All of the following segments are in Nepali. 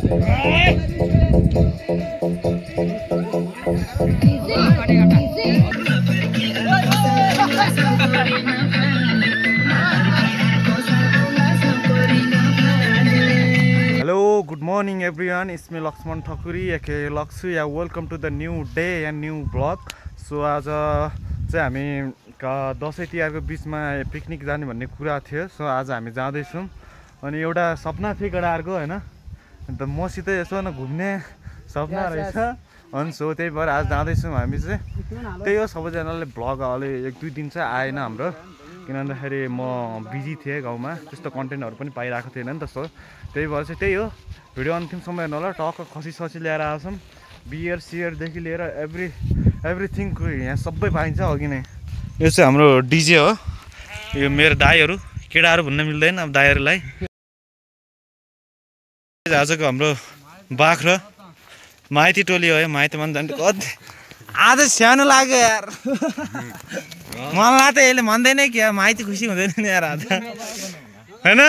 Hello, good morning everyone. It's me Lakshman Thakuri aka Laksu. Yeah, welcome to the new day and new vlog. So आज चाहिँ हामी दसैँ तिहारको बिचमा पिकनिक जाने भन्ने कुरा थियो. सो आज हामी जाँदैछौँ अनि एउटा सपना थियो केटाहरुको हैन. अन्त मसित यसो न घुम्ने सपना रहेछ. अनि सो त्यही भएर आज जाँदैछौँ हामी चाहिँ. त्यही हो सबैजनाले भ्लग अलि 1-2 दिन चाहिँ आएन हाम्रो. किन भन्दाखेरि म बिजी थिएँ गाउँमा. त्यस्तो कन्टेन्टहरु पनि पाइराखेको थिएन नि त. सो त्यही भएर चाहिँ त्यही हो. भिडियो अन्तिमसम्म हेर्नु होला. टक्क खसी ल्याएर आउँछौँ. बियर सियर देखि लिएर एभ्रिथिङ यहाँ सबै पाइन्छ अघि नै. यो चाहिँ हाम्रो डीजे हो. यो मेरो दाइहरु केटाहरु भन्न मिल्दैन अब दाइहरुलाई. आजको हाम्रो बाख्रा माइती टोली हो. माइती मन जान्थे कति आज सानो लाग्यो यार. मलाई त यसले भन्दैन कि माइती खुसी हुँदैन नि यार आज हैन.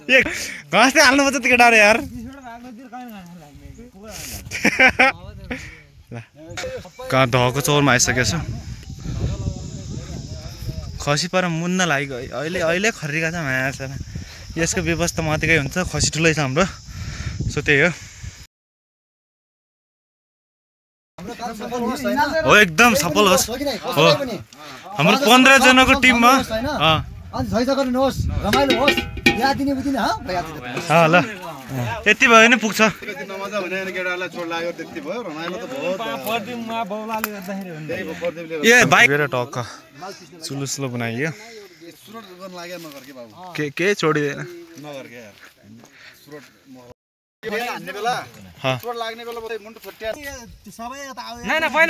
ए घाँसले हाल्नु पर्छ त केटाहरु यार. कहाँ धको चौरमा आइसकेको छु. खसी पर मुन्न लाग्यो. अहिले खरिका छ माया छ. यसको व्यवस्था माथिकै हुन्छ. खसी ठुलै छ हाम्रो. सो त्यही हो. हो एकदम सफल होस्. हो हाम्रो 15 जनाको टिममा ल यति भयो नि पुग्छ. ए बाइक टक्क चुलुस्लो बनाइयो. के छोडिदैन.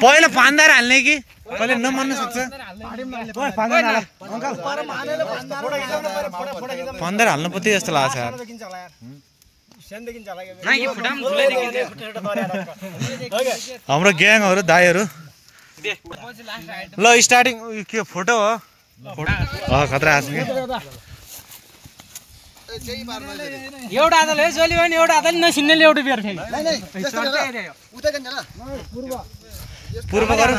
पहिला फान्दार हाल्ने कि कहिले नमान्न सक्छ. फान्दार हाल्नु पर्छ जस्तो लाग्छ यार. हाम्रो ग्याङहरु दाइहरु ल स्टार्टिङ के फोटो हो. खतरा आस्ने एउटा आदल है जोली भने एउटा आदल नसिन्नेले एउटा बियर फेरि उता गन ल पूर्व गर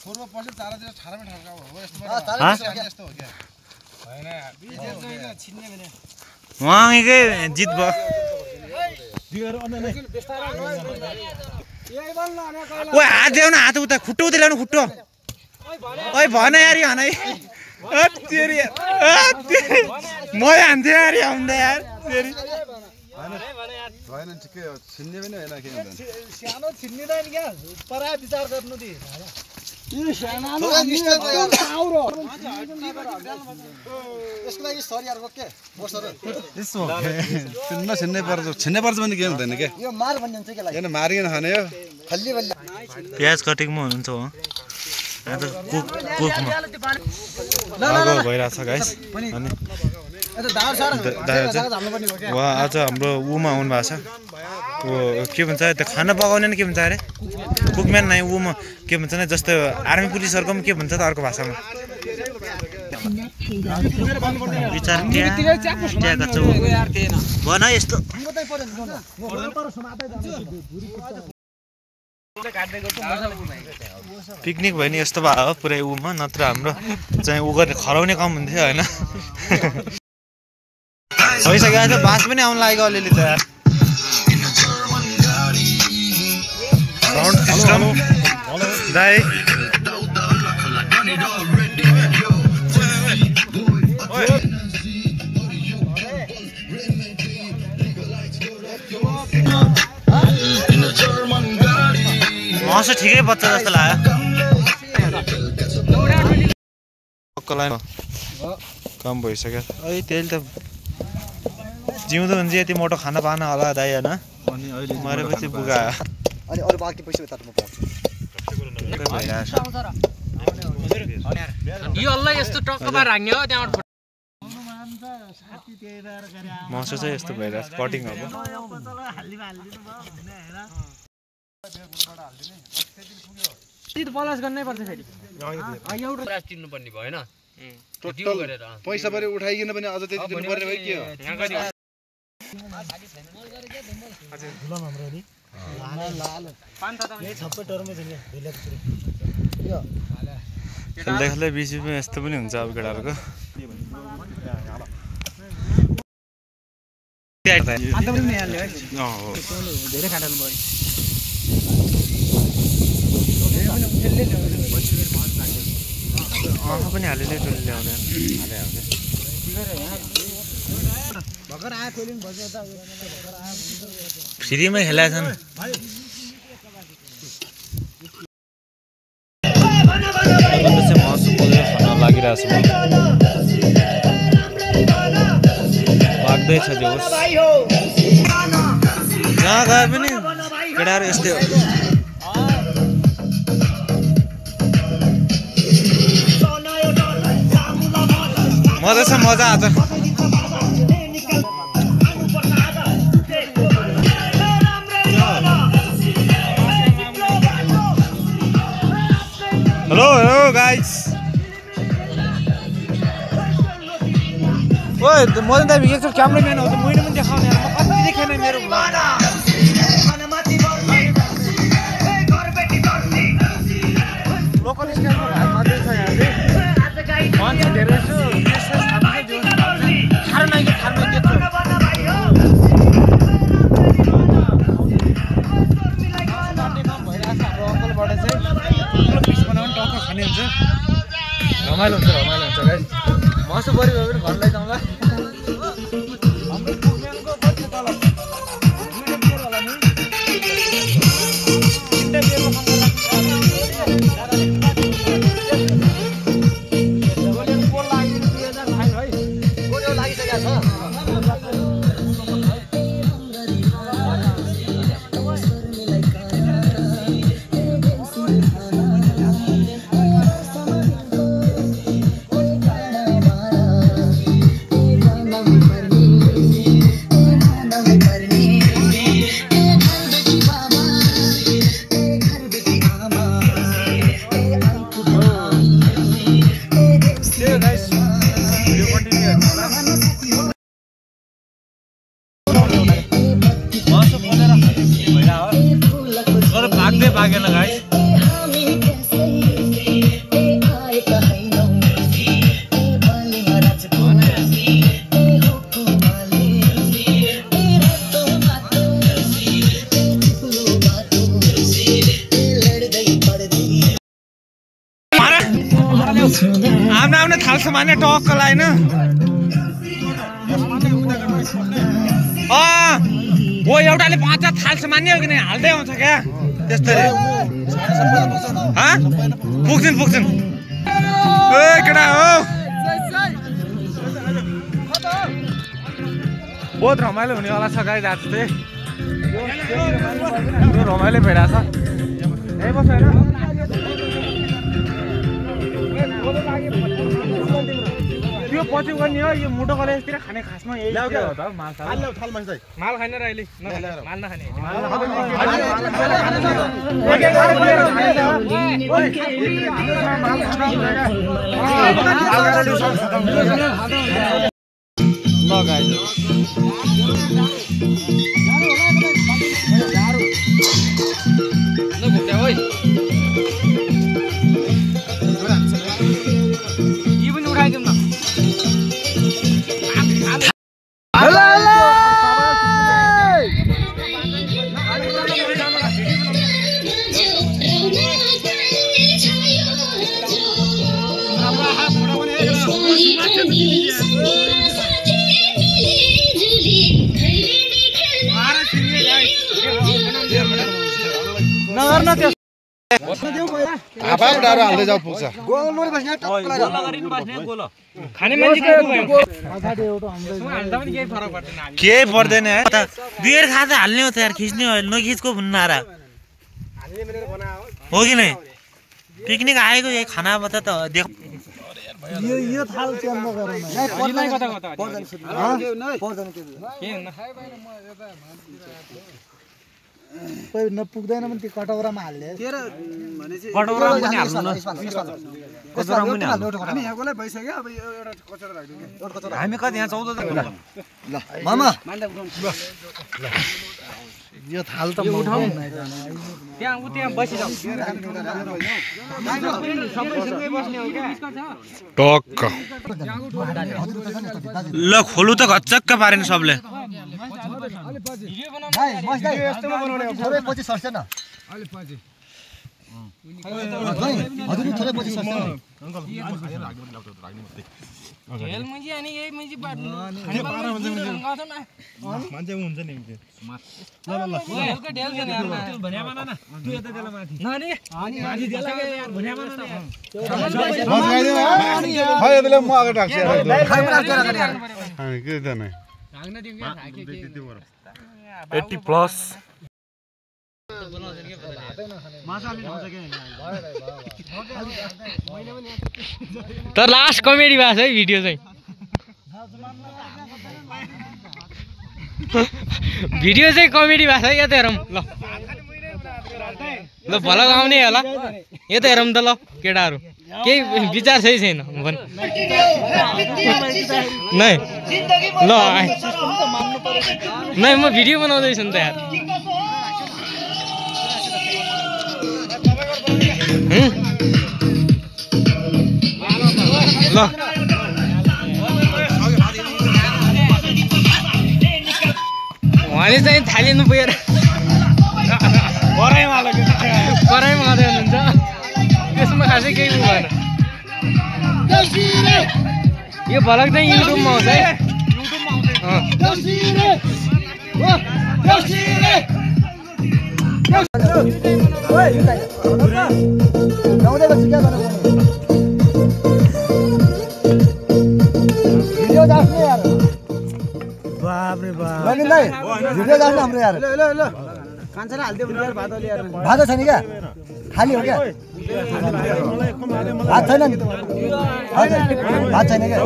पूर्व पछि तारा चाहिँ 18 मा ठर्का हो यस्तो हो क्या हैन. बियर चाहिँ छिन्ने भने उहाँकै जित भयो. बियर अन्य ओइ हात देऊ न. हात उता खुट्टो उता ल्याउनु. खुट्टो ओइ भन यार यो हानै. तेरी म हान्थे यार आउँदा यार. तेरी भएन ठिकै हो. छिन्ने पनि हैन के हुन्छ. सानो छिन्निदैन क्या. परा विचार गर्नु दि. यो सानो आउरो यसको लागि सरी यार के बोसर यसो छिन्नै पर्छ भने के हुँदैन के. यो मार भन्ने हुन्छ के लागि. हैन मारिन खाने हो. खल्ली बल्ली प्याज कटिङमा हुनुहुन्छ हो. आज कुकमा आगो भइरहेछ गाइस. अनि उहाँ आज हाम्रो उमा आउनु भएको छ. के भन्छ त्यो खाना पकाउने नि के भन्छ अरे कुकम्यान नै उमा के भन्छ नि. जस्तो आर्मी पुलिसहरुको पनि के भन्छ त अर्को भाषामा. विचार भन यस्तो पिकनिक भयो नि यस्तो भयो पुरै उमा. नत्र हाम्रो चाहिँ उ गर्ने खराउने काम हुन्थ्यो हैन. भइसक्यो आज बास पनि आउन लागेको अलिअलि त यार. साउन्ड सिस्टम दाइ मसो ठिकै बच्च जस्तो लाग्यो. कम भइसक्यो. अहिले तेल त जिउँदो हुन्छ यति मोटो खाना पाना होला दाइ हैन. अनि अहिले मरेपछि बुगायो. अनि अरु बाँकी पैसा उता म पाउँछु. यो अल्ल यस्तो टक्कमा राख्ने हो. त्यहाँबाट मसो चाहिँ यस्तो भइरहेछ. कटिङ अब पलास गर्नै पर्छ फेरि. एउटा चिन्नु पर्ने भएन. टोटल पैसा पनि उठाइकिन पनि अझ त्यति दिनु पर्ने भयो के हो खेल्दै खेल्दै बिचमा यस्तो पनि हुन्छ अब केटाहरूको पनि हालेले टोली ल्याउने फ्रीमै खेलाएको छन् मासु पोलेर खान लागिरहेको छु लाग्दैछ जो जहाँ गए पनि केटाहरू यस्तै हो मजा छ मजा आज हेलो हेलो गाइस ओए मदन दाइ एकचोटि क्यामेराम्यान हो त मैले पनि देखाउने यार म कति देखेन मेरो लोकल स्टाइलको भाइ मात्रै छ यहाँ चाहिँ मान्छे धेरै छु रमाइलो हुन्छ गाइस मासु बढी भयो भने घर लैजाउँला भागेन गाइस आम्ने थाल्छ माने टक्क लाइन ओ एउटाले 5 थाल्छ मान्ने हो कि नै हाल्दै आउँछ क्या त्यस्तै पुग्छन् ए केटा हो बहुत रमाइलो हुनेवाला छ गाइस आज चाहिँ रमाइलो भइरहेछ यही बस होइन त्यो पछि गर्ने हो यो मोटो कलेजतिर खाने खासमा यही हो त माल खाइन र अहिले माल नखाने ल गाइस ल घुम्दै ओइ यो पनि उठाइदिउँ न नगर्न त्यो आफै डारो हाल्दै जाऊ पुग्छ गोल नोरी बस्ने टक्क गोल गरिनु बस्ने गोल खाने मान्छे के भयो अगाडि एउटा हाल्दा पनि केही फरक पर्दैन केही पर्दैन है बियर खाँदा हाल्ने हो त यार खिच्ने हो नखिचको भन्नारा हाल्ने भनेर बनायो हो कि नै पिकनिक आएको यही खानाबाट त देख यो थाल चेल नगरौँ पर्दैन कता कता पर्दैन के के हुन्न कोही नपुग्दैन पनि त्यो कटौरामा हाल्ले तेरो भने चाहिँ कटौरामा पनि हाल्नु न कचौरामा पनि हाल्नु हामी यहाँकोलाई भइसक्यो अब यो एउटा कचरा राख्दिनु हामी कति यहाँ 14 जना ल मामा मान्दा उठाउनु यो थाल त म त्यहाँ बसिजाऊ सबै बस्ने हो क्या टक्क ल खोलु त घच्चक्क पारेन सबले भाइ मस्दै यस्तोमा बनाउने हो थोरै पछि सर्छ न अलि पछि हजुर थोरै पछि सर्छ हेल मुजी अनि यही मुजी पार्नु खाने पारा हुन्छ मान्छे हुन्छ नि ल ल ल हेलको ढेल छ यार भन्या माना न तु यता देला माथि ननि अनि माथि देला के यार भन्या माना न म गाइदिनु खै यसले म अगाडि राख्छु के त नै भाग्न दिउँ के थाके के 80 प्लस तर लास्ट कमेडी भएको छ है भिडियो चाहिँ भिडियो चाहिँ कमेडी भएको छ है यता हेरौँ ल ल भल आउने होला यता हेरौँ त ल केटाहरू केही विचार छैन भन् नै ल नै म भिडियो बनाउँदैछु नि त यार ल उहाँले चाहिँ थालिनु पुगेर कराइमा हाल्दै हुनुहुन्छ त्यसमा खासै केही भएन यो भलक चाहिँ युट्युबमा आउँछ है बापरे बाप भिडियो जान्छ हाम्रो यार ल ल कान्छाले हाल्दियो भने यार भात अलि यार भात छैन क्या खाली हो क्या भात छैन नि हजुर भात छैन क्या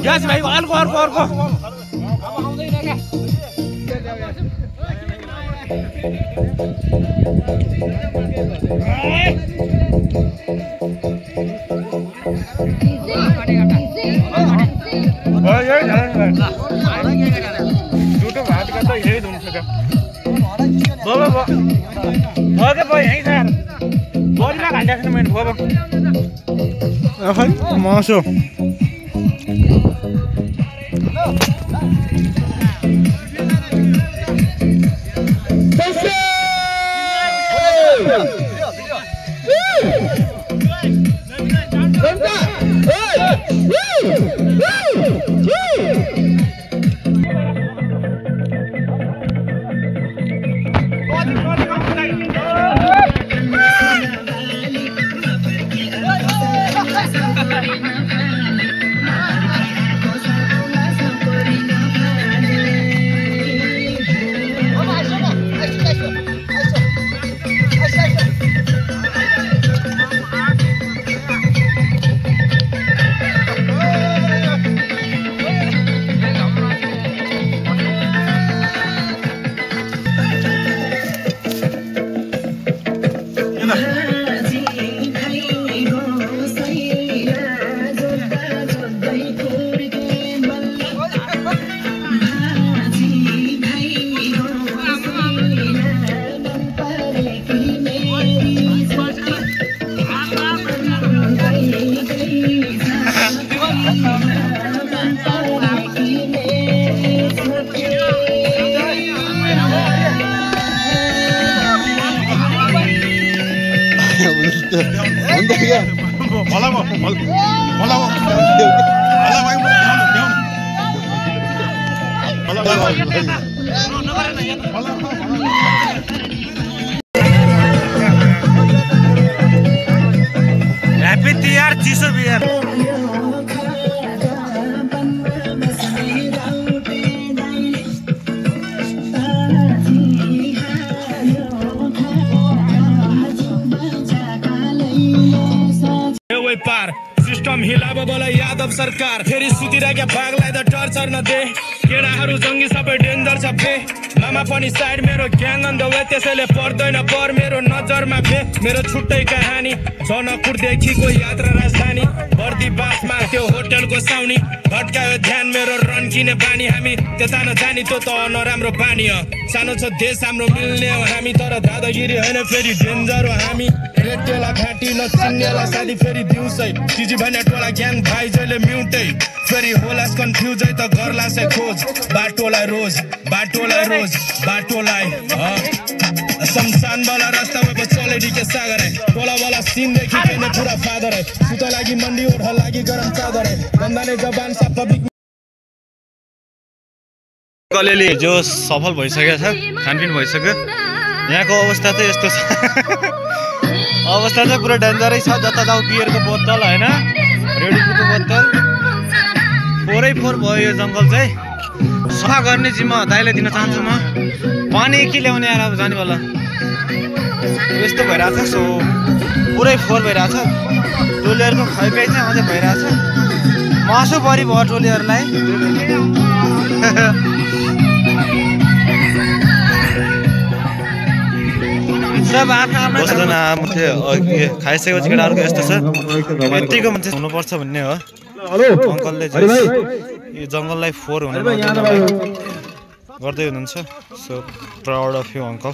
ग्यास भाइ अर्को अर्को अर्को मासु ह्याप्पी तिहार चिसो बिहार पार सिस्टम हिलाब बोला यादव सरकार फेरि सुतिरहेका भागलाई त टर्चर नदे केडाहरू जङ्गी सबै डेन्जर छ बे मामा पनि साइड मेरो ग्याङ अन द वे त्यसैले पर्दैन पर मेरो नजरमा बे मेरो छुट्टै कहानी जनकपुरदेखिको यात्रा राजधानी बर्दी बासमा त्यो होटलको साउनी भट्कायो ध्यान मेरो रन किने बानी हामी त्यता नजानी त्यो त नराम्रो बानी हो सानो छ देश हाम्रो मिल्ने हो हामी तर दादागिरी होइन फेरि डेन्जर हो हामी रेटेला घाँटी नचिन्नेला साथी फेरि दिउँसै चिजी भन्ने टोला ग्याङ भाइ जहिले म्युटै फेरि होलास कन्फ्युजै त गर्ला से खोज बाटोलाई रोज बाटोलाई शमशान वाला रास्ता में चले के सागर है टोला वाला सीन देखी के पूरा फादर है सुता लागी मंडी ओढ़ लागी गरम चादर है बंदा ने जबान सा पब्लिक कलेले जो सफल भइसकेको छ खानपिन भइसक्यो यहाँको अवस्था चाहिँ यस्तो छ अवस्था चाहिँ पुरा डेन्जरै छ जता जाऊ बियरको बोतल होइन रेडीको बोतल 4 भयो यो जङ्गल चाहिँ सफा गर्ने जिम्मा दाइले दिन चाहन्छु म पानी के ल्याउने आएर अब जाने बेला यस्तो भइरहेछ सो पुरै 4 भइरहेछ टोलीहरूको खैपाइ चाहिँ अझै भइरहेछ मासु परि भयो टोलीहरूलाई सब आफ्ना मात्रै खाइसकेपछि केटाहरूको यस्तो छ यतिको मान्छे हुनुपर्छ भन्ने हो अङ्कलले चाहिँ यो जङ्गललाई 4 हुने गर्दै हुनुहुन्छ so proud of you uncle